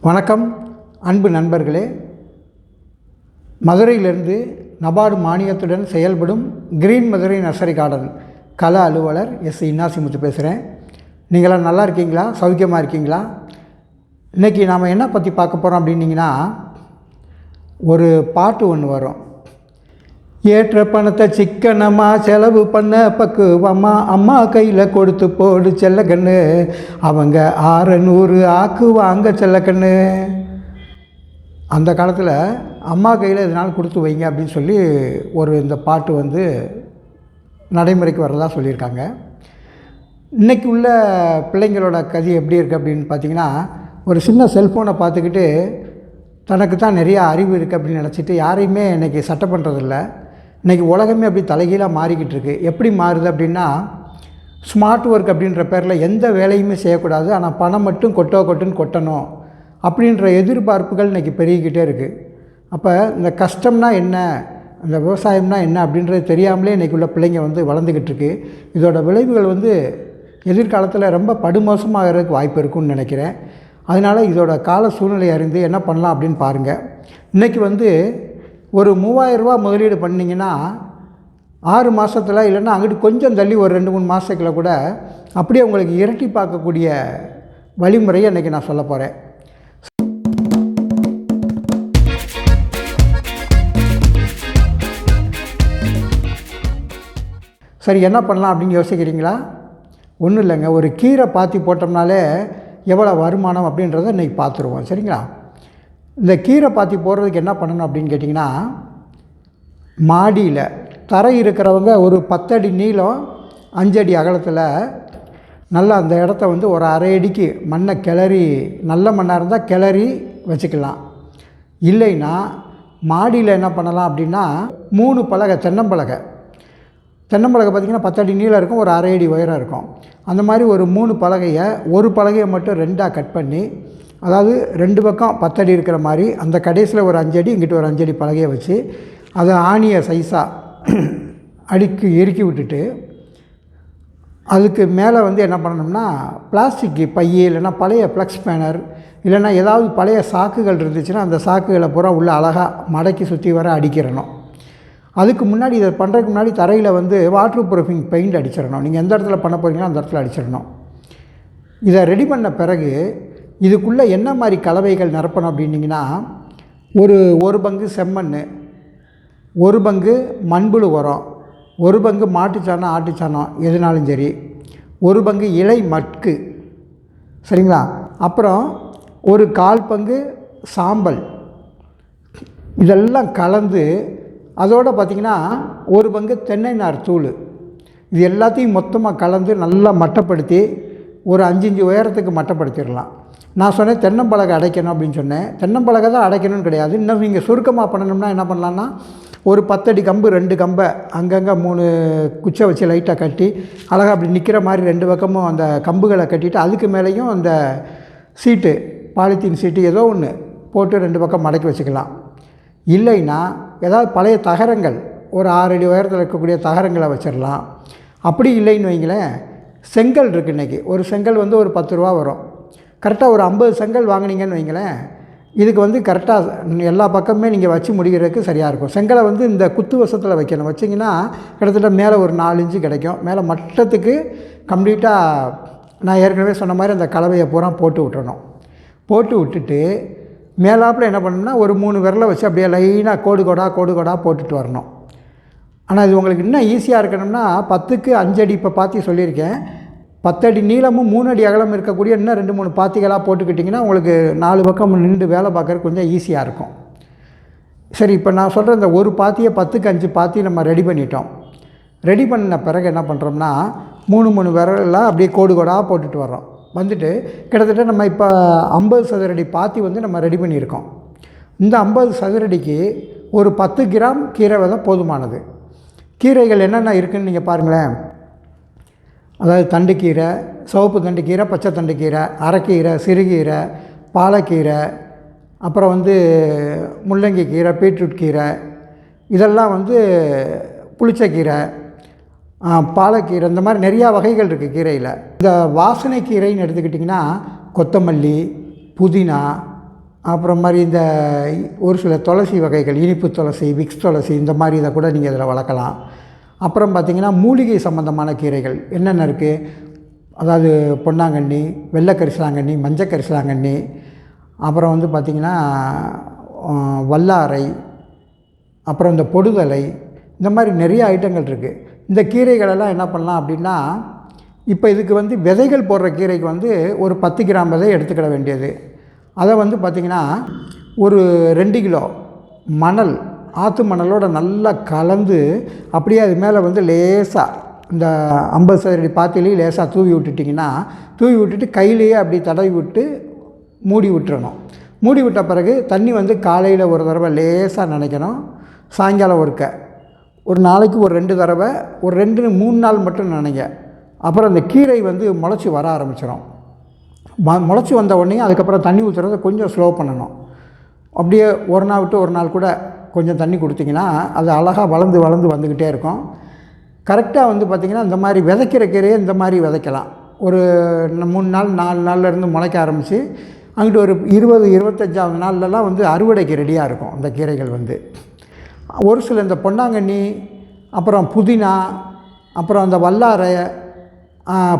வணக்கம் அன்பு நண்பர்களே. மதுரையிலிருந்து நபார்டு மானியத்துடன் செயல்படும் கிரீன் மதுரை நர்சரி கார்டன் கள அலுவலர் எஸ் இன்னாசிமுத்து பேசுகிறேன். நீங்களாம் நல்லா இருக்கீங்களா? சௌக்கியமாக இருக்கீங்களா? இன்றைக்கி நாம் என்ன பற்றி பார்க்க போகிறோம் அப்படின்னிங்கன்னா, ஒரு பாட்டு ஒன்று வரும். ஏற்ற பணத்தை சிக்கனமாக செலவு பண்ண பக்குவம்மா அம்மா கையில் கொடுத்து போடு செல்லக்கண்ணு, அவங்க 600 ஆக்குவாங்க செல்லக்கண்ணு. அந்த காலத்தில் அம்மா கையில் இதனால் கொடுத்து வைங்க அப்படின்னு சொல்லி இந்த பாட்டு நடைமுறைக்கு வரதா சொல்லியிருக்காங்க. இன்றைக்கி உள்ள பிள்ளைங்களோட கதி எப்படி இருக்குது அப்படின்னு பார்த்திங்கன்னா, ஒரு சின்ன செல்ஃபோனை பார்த்துக்கிட்டு தனக்கு தான் நிறையா அறிவு இருக்குது அப்படின்னு நினச்சிட்டு யாரையுமே இன்றைக்கி சட்டை பண்ணுறதில்ல. இன்றைக்கி உலகமே அப்படி தலைகீழாக மாறிக்கிட்டு இருக்குது. எப்படி மாறுது அப்படின்னா, ஸ்மார்ட் ஒர்க் அப்படின்ற பேரில் எந்த வேலையுமே செய்யக்கூடாது, ஆனால் பணம் மட்டும் கொட்டுன்னு கொட்டணும் அப்படின்ற எதிர்பார்ப்புகள் இன்றைக்கி பெருகிக்கிட்டே இருக்குது. அப்போ இந்த கஷ்டம்னா என்ன, இந்த விவசாயம்னா என்ன அப்படின்றது தெரியாமலே இன்றைக்கி உள்ள பிள்ளைங்க வளர்ந்துக்கிட்டு இருக்கு. இதோட விளைவுகள் எதிர்காலத்தில் ரொம்ப படுமோசமாகிறதுக்கு வாய்ப்பு இருக்குன்னு நினைக்கிறேன். அதனால் இதோட கால சூழ்நிலை அறிந்து என்ன பண்ணலாம் அப்படின்னு பாருங்கள். இன்றைக்கி ஒரு 3000 ரூபா முதலீடு பண்ணிங்கன்னா 6 மாதத்தில், இல்லைன்னா அங்கிட்டு கொஞ்சம் தள்ளி ஒரு 2-3 மாதத்துக்குள்ள கூட அப்படியே உங்களுக்கு இரட்டி பார்க்கக்கூடிய வழிமுறையை இன்றைக்கி நான் சொல்ல போகிறேன். சரி, என்ன பண்ணலாம் அப்படின்னு யோசிக்கிறீங்களா? ஒன்றும் இல்லைங்க, ஒரு கீரை பாத்தி போட்டோம்னாலே எவ்வளோ வருமானம் அப்படின்றத இன்றைக்கி பார்த்துருவோம். சரிங்களா? இந்த கீரை பாத்தி போடுறதுக்கு என்ன பண்ணணும் அப்படின்னு கேட்டிங்கன்னா, மாடியில் தரை இருக்கிறவங்க ஒரு 10 அடி நீளம் 5 அடி அகலத்தில் நல்லா அந்த இடத்த ஒரு அரை அடிக்கு மண்ணை கிளறி, நல்ல மண்ணாக இருந்தால் கிளறி வச்சுக்கலாம். இல்லைன்னா மாடியில் என்ன பண்ணலாம் அப்படின்னா, 3 பலகை தென்னம்பலகை பார்த்திங்கன்னா 10 அடி நீளம் இருக்கும், ஒரு அரை அடி உயரம் இருக்கும். அந்த மாதிரி ஒரு 3 பலகையை, ஒரு பலகையை மட்டும் 2ஆக கட் பண்ணி, அதாவது 2 பக்கம் 10 அடி இருக்கிற மாதிரி அந்த கடைசியில் ஒரு 5 அடி, இங்கிட்ட ஒரு 5 அடி பலகையை வச்சு அதை ஆணியை சைஸாக அடிக்கு இறுக்கி விட்டுட்டு, அதுக்கு மேலே என்ன பண்ணணும்னா, பிளாஸ்டிக் பை இல்லைன்னா பழைய ப்ளக்ஸ் பேனர் இல்லைன்னா ஏதாவது பழைய சாக்குகள் இருந்துச்சுன்னா அந்த சாக்குகளை பூரா உள்ள அழகாக மடக்கி சுற்றி வர அடிக்கிறணும். அதுக்கு முன்னாடி இதை பண்ணுறதுக்கு முன்னாடி தரையில் வாட்டர் ப்ரூஃபிங் பெயிண்ட் அடிச்சிடணும். நீங்கள் எந்த இடத்துல பண்ண போகிறீங்களோ அந்த இடத்துல அடிச்சிடணும். இதை ரெடி பண்ண பிறகு இதுக்குள்ளே என்ன மாதிரி கலவைகள் நிரப்பணும் அப்படின்னிங்கன்னா, ஒரு பங்கு செம்மண், ஒரு பங்கு மண்புழு உரம், ஒரு பங்கு மாட்டுச்சாணம் ஆட்டுச்சாணம் எதுனாலும் சரி, ஒரு பங்கு இலை மட்கு, சரிங்களா? அப்புறம் ஒரு 1/4 பங்கு சாம்பல், இதெல்லாம் கலந்து அதோடு பார்த்திங்கன்னா ஒரு பங்கு தென்னை நார் தூள், இது எல்லாத்தையும் மொத்தமாக கலந்து நல்லா மட்டப்படுத்தி ஒரு 5 இன்ச்சு உயரத்துக்கு மட்டப்படுத்திடலாம். நான் சொன்னேன் தென்னம்பலகை அடைக்கணும் அப்படின்னு சொன்னேன். தென்னம்பலகை தான் அடைக்கணும்னு கிடையாது. இன்னும் நீங்கள் சுருக்கமாக பண்ணணும்னா என்ன பண்ணலான்னா, ஒரு 10 அடி கம்பு 2 கம்பை அங்கங்கே 3 குச்சை வச்சு லைட்டாக கட்டி அழகாக அப்படி நிற்கிற மாதிரி 2 பக்கமும் அந்த கம்புகளை கட்டிட்டு அதுக்கு மேலேயும் அந்த சீட்டு, பாலித்தீன் சீட்டு ஏதோ ஒன்று போட்டு 2 பக்கம் மடக்கி வச்சுக்கலாம். இல்லைன்னா ஏதாவது பழைய தகரங்கள், ஒரு 6 அடி உயரத்தில் இருக்கக்கூடிய தகரங்களை வச்சிடலாம். அப்படி இல்லைன்னு வைங்களேன், செங்கல் இருக்குது. இன்றைக்கி ஒரு செங்கல் ஒரு 10 ரூபா வரும். கரெக்டாக ஒரு 50 செங்கல் வாங்கினீங்கன்னு வைங்களேன், இதுக்கு கரெக்டாக எல்லா பக்கமே நீங்கள் வச்சு முடிகிறதுக்கு சரியாக இருக்கும். செங்கலை இந்த குத்து வசத்தில் வைக்கணும். வச்சிங்கன்னா கிட்டத்தட்ட மேலே ஒரு 4 இன்ச்சு கிடைக்கும். மேலே மட்டத்துக்கு கம்ப்ளீட்டாக நான் ஏற்கனவே சொன்ன மாதிரி அந்த கலவையை பூரா போட்டு விட்டுறணும். போட்டு விட்டுட்டு மேலாப்பில் என்ன பண்ணணும்னா, ஒரு 3 விரலை வச்சு அப்படியே லைனாக கோடு கோடாக போட்டுட்டு வரணும். ஆனால் இது உங்களுக்கு இன்னும் ஈஸியாக இருக்கணும்னா 10க்கு 5 அடி இப்போ பாத்தி சொல்லியிருக்கேன், 10 அடி நீளமும் 3 அடி அகலம் இருக்கக்கூடிய இன்னும் 2-3 பாத்திகளாக போட்டுக்கிட்டிங்கன்னா உங்களுக்கு 4 பக்கம் நின்று வேலை பார்க்குறதுக்கு கொஞ்சம் ஈஸியாக இருக்கும். சரி, இப்போ நான் சொல்கிற இந்த ஒரு பாத்தியை 10க்கு 5 பாத்தி நம்ம ரெடி பண்ணிட்டோம். ரெடி பண்ண பிறகு என்ன பண்ணுறோம்னா, 3 விரலாம் அப்படியே கோடாக போட்டுட்டு வர்றோம். வந்துட்டு கிட்டத்தட்ட நம்ம இப்போ 50 சதுரடி பாத்தி நம்ம ரெடி பண்ணியிருக்கோம். இந்த 50 சதுரடிக்கு ஒரு 10 கிராம் கீரை விதை போதுமானது. கீரைகள் என்னென்ன இருக்குதுன்னு நீங்கள் பாருங்களேன். அதாவது தண்டுக்கீரை, சிவப்பு தண்டுக்கீரை, பச்சை தண்டுக்கீரை, அரைக்கீரை, சிறுகீரை, பாலக்கீரை, அப்புறம் முள்ளங்கி கீரை, பீட்ரூட் கீரை, இதெல்லாம் புளிச்சக்கீரை, பாலக்கீரை, இந்த மாதிரி நிறையா வகைகள் இருக்குது கீரையில். இந்த வாசனை கீரைன்னு எடுத்துக்கிட்டிங்கன்னா கொத்தமல்லி, புதினா, அப்புறம் மாதிரி இந்த ஒரு சில துளசி வகைகள், இனிப்பு துளசி, விக்ஸ் துளசி, இந்த மாதிரி இதை கூட நீங்கள் இதில் வளர்க்கலாம். அப்புறம் பார்த்திங்கன்னா மூலிகை சம்மந்தமான கீரைகள் என்னென்ன இருக்குது, அதாவது பொன்னாங்கண்ணி, வெள்ளை கரிசலாங்கண்ணி, மஞ்சள் கரிசலாங்கண்ணி, அப்புறம் வந்து பார்த்திங்கன்னா வல்லாரை, அப்புறம் இந்த பொடுதலை, இந்த மாதிரி நிறைய ஐட்டங்கள் இருக்குது. இந்த கீரைகளெல்லாம் என்ன பண்ணலாம் அப்படின்னா, இப்போ இதுக்கு வந்து விதைகள் போடுற கீரைக்கு வந்து ஒரு 10 கிராம் விதை எடுத்துக்கிட வேண்டியது. அதை வந்து பார்த்திங்கன்னா ஒரு 2 கிலோ மணல், ஆற்று மணலோடு நல்லா கலந்து அப்படியே அது மேலே வந்து லேசாக இந்த 50 சதுரடி பாத்திலையும் லேசாக தூவி விட்டுட்டிங்கன்னா, தூவி விட்டுட்டு கையிலேயே அப்படி தடவி விட்டு மூடி விட்டுறணும். மூடி விட்ட பிறகு தண்ணி வந்து காலையில் ஒரு தடவை லேசாக நனைக்கணும், சாயங்காலம் ஒரு நாளைக்கு ஒரு 2 தடவை, ஒரு 2-3 நாள் மட்டும் நனைங்க. அப்புறம் அந்த கீரை வந்து முளைச்சி வர ஆரம்பிச்சிடும். முளைச்சி வந்த உடனே அதுக்கப்புறம் தண்ணி ஊற்றுறத கொஞ்சம் ஸ்லோ பண்ணணும். அப்படியே ஒரு நாள் விட்டு ஒரு நாள் கூட கொஞ்சம் தண்ணி கொடுத்திங்கன்னா அது அழகாக வளர்ந்து வந்துக்கிட்டே இருக்கும். கரெக்டாக வந்து பார்த்திங்கன்னா இந்த மாதிரி விதைக்கிற கீரையை இந்த மாதிரி விதைக்கலாம். ஒரு 3 நாள் 4 நாள்லேருந்து முளைக்க ஆரம்பித்து அங்கிட்டு ஒரு 20-25ஆவது நாள்லலாம் வந்து அறுவடைக்கு ரெடியாக இருக்கும் அந்த கீரைகள் வந்து. ஒரு சில இந்த பொன்னாங்கண்ணி, அப்புறம் புதினா, அப்புறம் அந்த வல்லாரை,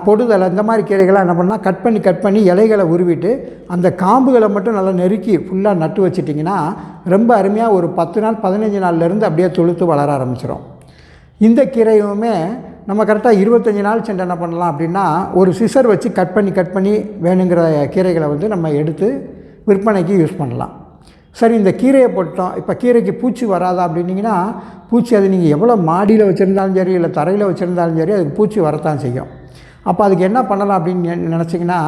பொடுதலை, இந்த மாதிரி கீரைகள்லாம் என்ன பண்ணால் கட் பண்ணி இலைகளை உருவிட்டு அந்த காம்புகளை மட்டும் நல்லா நெருக்கி ஃபுல்லாக நட்டு வச்சிட்டிங்கன்னா ரொம்ப அருமையாக ஒரு 10 நாள் 15 நாள்லேருந்து அப்படியே துளுத்து வளர ஆரம்பிச்சிடும். இந்த கீரையுமே நம்ம கரெக்டாக 25 நாள் சென்று என்ன பண்ணலாம் அப்படின்னா, ஒரு சிசர் வச்சு கட் பண்ணி வேணுங்கிற கீரைகளை வந்து நம்ம எடுத்து விற்பனைக்கு யூஸ் பண்ணலாம். சரி, இந்த கீரையை போட்டோம், இப்போ கீரைக்கு பூச்சி வராதா அப்படின்னிங்கன்னா, பூச்சி அது நீங்கள் எவ்வளோ மாடியில் வச்சுருந்தாலும் சரி, இல்லை தரையில் வச்சுருந்தாலும் சரி, அதுக்கு பூச்சி வரத்தான் செய்யும். அப்போ அதுக்கு என்ன பண்ணலாம் அப்படின்னு நினச்சிங்கன்னா,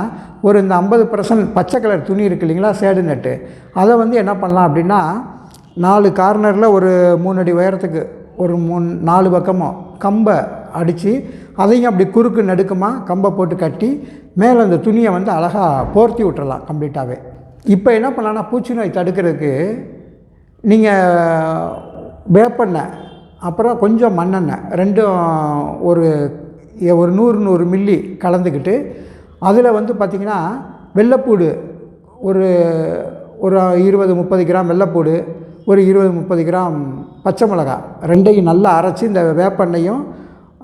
ஒரு இந்த 50% பச்சை கலர் துணி இருக்குது இல்லைங்களா, சேடு நெட்டு, அதை வந்து என்ன பண்ணலாம் அப்படின்னா 4 கார்னரில் ஒரு 3 அடி உயரத்துக்கு ஒரு 4 பக்கமும் கம்பை அடித்து அதையும் அப்படி குறுக்கு நடுக்கமாக கம்பை போட்டு கட்டி மேலே அந்த துணியை வந்து அழகாக போர்த்தி விட்டுறலாம் கம்ப்ளீட்டாகவே. இப்போ என்ன பண்ணலான்னா, பூச்சி நோய் தடுக்கிறதுக்கு நீங்கள் வேப்பெண்ணெய் அப்புறம் கொஞ்சம் மண்ணெண்ணெய் ரெண்டும் ஒரு 100 மில்லி கலந்துக்கிட்டு அதில் வந்து பார்த்திங்கன்னா வெள்ளைப்பூடு ஒரு 20-30 கிராம் வெள்ளைப்பூடு, ஒரு 20-30 கிராம் பச்சை மிளகாய் ரெண்டையும் நல்லா அரைச்சி இந்த வேப்பெண்ணையும்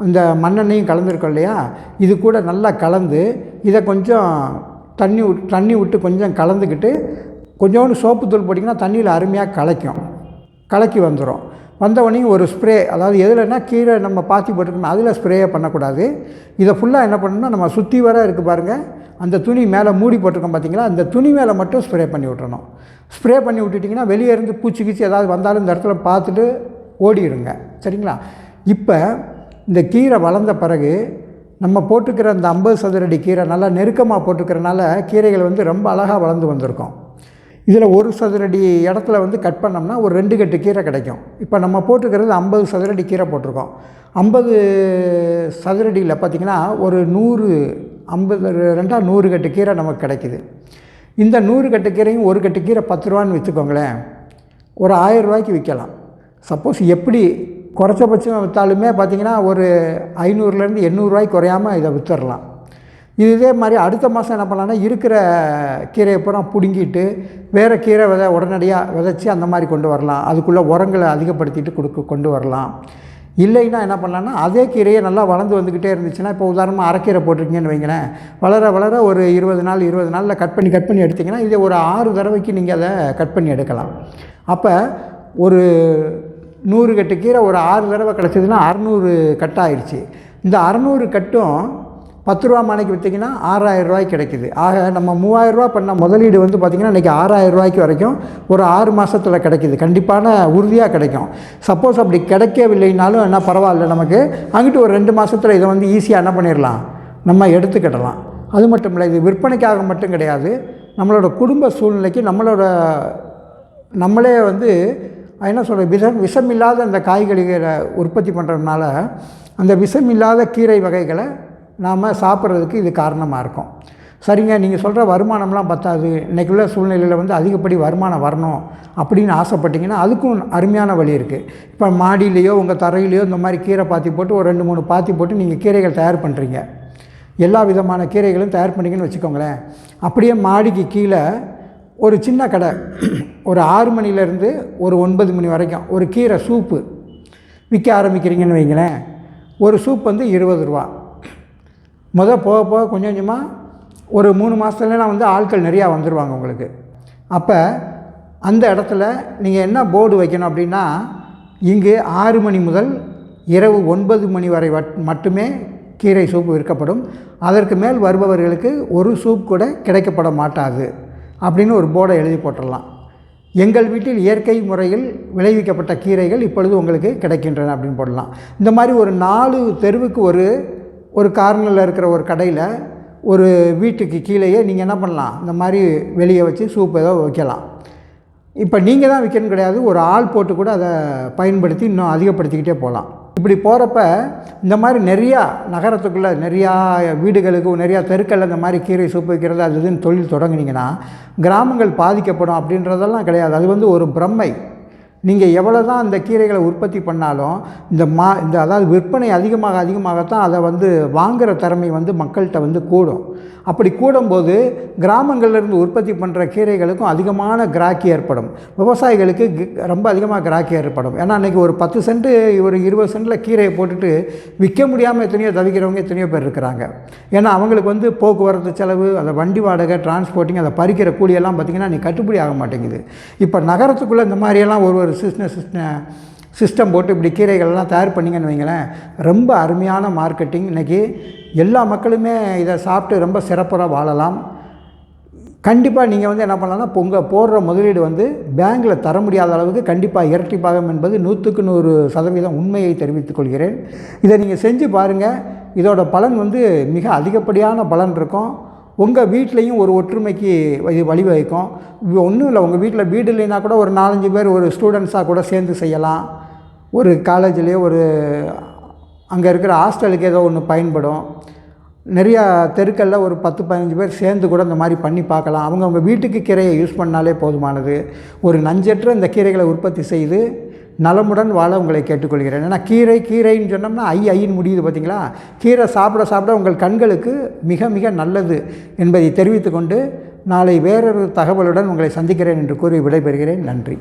இந்த மண்ணெண்ணையும் கலந்துருக்கோம் இல்லையா, இது கூட நல்லா கலந்து இதை கொஞ்சம் தண்ணி விட்டு கொஞ்சம் கலந்துக்கிட்டு கொஞ்சோண்டு சோப்பு தூள் போட்டிங்கன்னா தண்ணியில் அருமையாக கலக்கி வந்துடும். வந்தவொடனே ஒரு ஸ்ப்ரே, அதாவது எதுலன்னா கீரை நம்ம பாத்தி போட்டுக்கணும், அதில் ஸ்ப்ரேயே பண்ணக்கூடாது. இதை ஃபுல்லாக என்ன பண்ணணும்னா, நம்ம சுற்றி வர இருக்குது பாருங்கள், அந்த துணி மேலே மூடி போட்டிருக்கோம் பார்த்திங்களா, அந்த துணி மேலே மட்டும் ஸ்ப்ரே பண்ணி விட்டுறணும். ஸ்ப்ரே பண்ணி விட்டுட்டிங்கன்னா வெளியே இருந்து பூச்சி ஏதாவது வந்தாலும் இந்த இடத்துல பார்த்துட்டு ஓடிடுங்க. சரிங்களா? இப்போ இந்த கீரை வளர்ந்த பிறகு நம்ம போட்டுக்கிற அந்த 50 சதுரடி கீரை நல்லா நெருக்கமாக போட்டுக்கிறனால கீரைகள் வந்து ரொம்ப அழகாக வளர்ந்து வந்திருக்கும். இதில் 1 சதுரடி இடத்துல வந்து கட் பண்ணோம்னா ஒரு 2 கட்டு கீரை கிடைக்கும். இப்போ நம்ம போட்டுக்கிறது 50 சதுரடி கீரை போட்டிருக்கோம். 50 சதுரடியில் பார்த்திங்கன்னா ஒரு 100 கட்டு கீரை நமக்கு கிடைக்கிது. இந்த 100 கட்டு கீரையும் ஒரு கட்டு கீரை 10 ரூபான்னு வச்சுக்கோங்களேன், ஒரு 1000 ரூபாய்க்கு விற்கலாம். சப்போஸ் எப்படி குறைச்சபட்சம் விற்றாலுமே பார்த்திங்கன்னா ஒரு 500லேருந்து 800 ரூபாய்க்கு குறையாமல் இதை விற்றுடலாம். இதே மாதிரி அடுத்த மாதம் என்ன பண்ணலான்னா, இருக்கிற கீரையை பூரா பிடுங்கிட்டு வேறு கீரை உடனடியாக விதைச்சி அந்த மாதிரி கொண்டு வரலாம். அதுக்குள்ளே உரங்களை அதிகப்படுத்திட்டு கொண்டு வரலாம். இல்லைன்னா என்ன பண்ணலான்னா, அதே கீரையை நல்லா வளர்ந்து வந்துக்கிட்டே இருந்துச்சுன்னா, இப்போ உதாரணமாக அரைக்கீரை போட்டிருக்கீங்கன்னு வைங்களேன், வளர ஒரு 20 நாளில் கட் பண்ணி எடுத்திங்கன்னா இதை ஒரு 6 தடவைக்கு நீங்கள் அதை கட் பண்ணி எடுக்கலாம். அப்போ ஒரு 100 கட்டு கீரை ஒரு 6 தடவை கிடச்சிதுன்னா 600 கட்டாகிடுச்சு. இந்த 600 கட்டும் 10 ரூபா மானைக்கு விற்றிங்கன்னா 6000 ரூபாய்க்கு கிடைக்கிது. ஆக நம்ம 3000 ரூபா பண்ண முதலீடு வந்து பார்த்திங்கன்னா இன்றைக்கி 6000 ரூபாய்க்கு வரைக்கும் ஒரு 6 மாதத்தில் கிடைக்கிது. கண்டிப்பான உறுதியாக கிடைக்கும். சப்போஸ் அப்படி கிடைக்கவில்லைனாலும் என்ன பரவாயில்ல, நமக்கு அங்கிட்டு ஒரு 2 மாதத்தில் இதை வந்து ஈஸியாக என்ன பண்ணிடலாம், நம்ம எடுத்துக்கிடலாம். அது மட்டும் இல்லை, இது விற்பனைக்காக மட்டும் கிடையாது, நம்மளோட குடும்ப சூழ்நிலைக்கு நம்மளே வந்து என்ன சொல்கிற விஷமில்லாத அந்த காய்கறிகளை உற்பத்தி பண்ணுறதுனால அந்த விஷமில்லாத கீரை வகைகளை நாம் சாப்பிட்றதுக்கு இது காரணமாக இருக்கும். சரிங்க, நீங்கள் சொல்கிற வருமானம்லாம் பத்தாது, இன்றைக்குள்ள சூழ்நிலையில் வந்து அதிகப்படி வருமானம் வரணும் அப்படின்னு ஆசைப்பட்டிங்கன்னா அதுக்கும் அருமையான வழி இருக்குது. இப்போ மாடியிலையோ உங்கள் தரையிலையோ இந்த மாதிரி கீரை பாத்தி போட்டு ஒரு 2-3 பாத்தி போட்டு நீங்கள் கீரைகள் தயார் பண்ணுறீங்க, எல்லா விதமான கீரைகளும் தயார் பண்ணிங்கன்னு வச்சுக்கோங்களேன். அப்படியே மாடிக்கு கீழே ஒரு சின்ன கடை, ஒரு 6 மணிலேருந்து ஒரு 9 மணி வரைக்கும் ஒரு கீரை சூப்பு விற்க ஆரம்பிக்கிறீங்கன்னு வைங்களேன். ஒரு சூப் வந்து 20 ரூபா. போக போக கொஞ்சம் கொஞ்சமாக ஒரு 3 மாதத்துலலாம் வந்து ஆட்கள் நிறையா வந்துடுவாங்க உங்களுக்கு. அப்போ அந்த இடத்துல நீங்கள் என்ன போர்டு வைக்கணும் அப்படின்னா, இங்கு 6 மணி முதல் இரவு 9 மணி வரை மட்டுமே கீரை சூப்பு விற்கப்படும். அதற்கு மேல் வருபவர்களுக்கு ஒரு சூப் கூட கிடைக்கப்பட மாட்டாது அப்படின்னு ஒரு போர்டை எழுதி போட்டுடலாம். எங்கள் வீட்டில் இயற்கை முறையில் விளைவிக்கப்பட்ட கீரைகள் இப்பொழுது உங்களுக்கு கிடைக்கின்றன அப்படின்னு போடலாம். இந்த மாதிரி ஒரு 4 தெருவுக்கு ஒரு கார்னரில் இருக்கிற ஒரு கடையில் ஒரு வீட்டுக்கு கீழேயே நீங்கள் என்ன பண்ணலாம், இந்த மாதிரி வெளியே வச்சு சூப் ஏதோ வைக்கலாம். இப்போ நீங்கள் தான் விற்கணும் கிடையாது, ஒரு ஆள் போட்டு கூட அதை பயன்படுத்தி இன்னும் அதிகப்படுத்திக்கிட்டே போகலாம். இப்படி போகிறப்ப இந்த மாதிரி நிறையா நகரத்துக்குள்ளே நிறையா வீடுகளுக்கு நிறையா தெருக்களில் இந்த மாதிரி கீரை சூப்பு வைக்கிறது அது இதுன்னு தொழில் தொடங்குனீங்கன்னா கிராமங்கள் பாதிக்கப்படும் அப்படின்றதெல்லாம் கிடையாது. அது வந்து ஒரு பிரம்மை. நீங்கள் எவ்வளோ தான் அந்த கீரைகளை உற்பத்தி பண்ணாலும் இந்த அதாவது விற்பனை அதிகமாகத்தான் அதை வந்து வாங்குகிற திறமை வந்து மக்கள்கிட்ட வந்து கூடும். அப்படி கூடும்போது கிராமங்கள்லேருந்து உற்பத்தி பண்ணுற கீரைகளுக்கும் அதிகமான கிராக்கி ஏற்படும். விவசாயிகளுக்கு ரொம்ப அதிகமாக கிராக்கி ஏற்படும். ஏன்னா அன்றைக்கி ஒரு 10 சென்ட் ஒரு 20 சென்ட்டில் கீரையை போட்டுட்டு விற்க முடியாமல் எத்தனையோ தவிக்கிறவங்க எத்தனையோ பேர் இருக்கிறாங்க. ஏன்னா அவங்களுக்கு வந்து போக்குவரத்து செலவு, அந்த வண்டி வாடகை, டிரான்ஸ்போர்ட்டிங், அதை பறிக்கிற கூலியெல்லாம் பார்த்திங்கன்னா நீ கட்டுப்படி ஆக மாட்டேங்குது. இப்போ நகரத்துக்குள்ளே இந்த மாதிரியெல்லாம் ஒரு சிஸ்டம் போட்டு இப்படி கீரைகள்லாம் தயார் பண்ணிங்கன்னு வைங்களேன், ரொம்ப அருமையான மார்க்கெட்டிங். இன்றைக்கி எல்லா மக்களுமே இதை சாப்பிட்டு ரொம்ப சிறப்பாக வாழலாம். கண்டிப்பாக நீங்கள் வந்து என்ன பண்ணலாம்னா, உங்கள் போடுற முதலீடு வந்து பேங்கில் தர முடியாத அளவுக்கு கண்டிப்பாக இரட்டிப்பாகும் என்பது 100க்கு 100% உண்மையை தெரிவித்துக் கொள்கிறேன். இதை நீங்கள் செஞ்சு பாருங்கள். இதோட பலன் வந்து மிக அதிகப்படியான பலன் இருக்கும். உங்கள் வீட்லேயும் ஒரு ஒற்றுமைக்கு இது வழிவகுக்கும். ஒன்றும் இல்லை, உங்கள் வீட்டில் வீடு இல்லைன்னா கூட ஒரு 4-5 பேர் ஒரு ஸ்டூடெண்ட்ஸாக கூட சேர்ந்து செய்யலாம். ஒரு காலேஜ்லேயோ அங்கே இருக்கிற ஹாஸ்டலுக்கு ஏதோ ஒன்று பயன்படும். நிறையா தெருக்களில் ஒரு 10-15 பேர் சேர்ந்து கூட இந்த மாதிரி பண்ணி பார்க்கலாம். அவங்க வீட்டுக்கு கீரையை யூஸ் பண்ணாலே போதுமானது. ஒரு நஞ்சற்ற இந்த கீரைகளை உற்பத்தி செய்து நலமுடன் வாழ உங்களை கேட்டுக்கொள்கிறேன். ஏன்னா கீரைன்னு சொன்னோம்னா ஐன்னு முடியுது பார்த்தீங்களா. கீரை சாப்பிட உங்கள் கண்களுக்கு மிக மிக நல்லது என்பதை தெரிவித்துக்கொண்டு நாளை வேறொரு தகவலுடன் உங்களை சந்திக்கிறேன் என்று கூறி விடைபெறுகிறேன். நன்றி.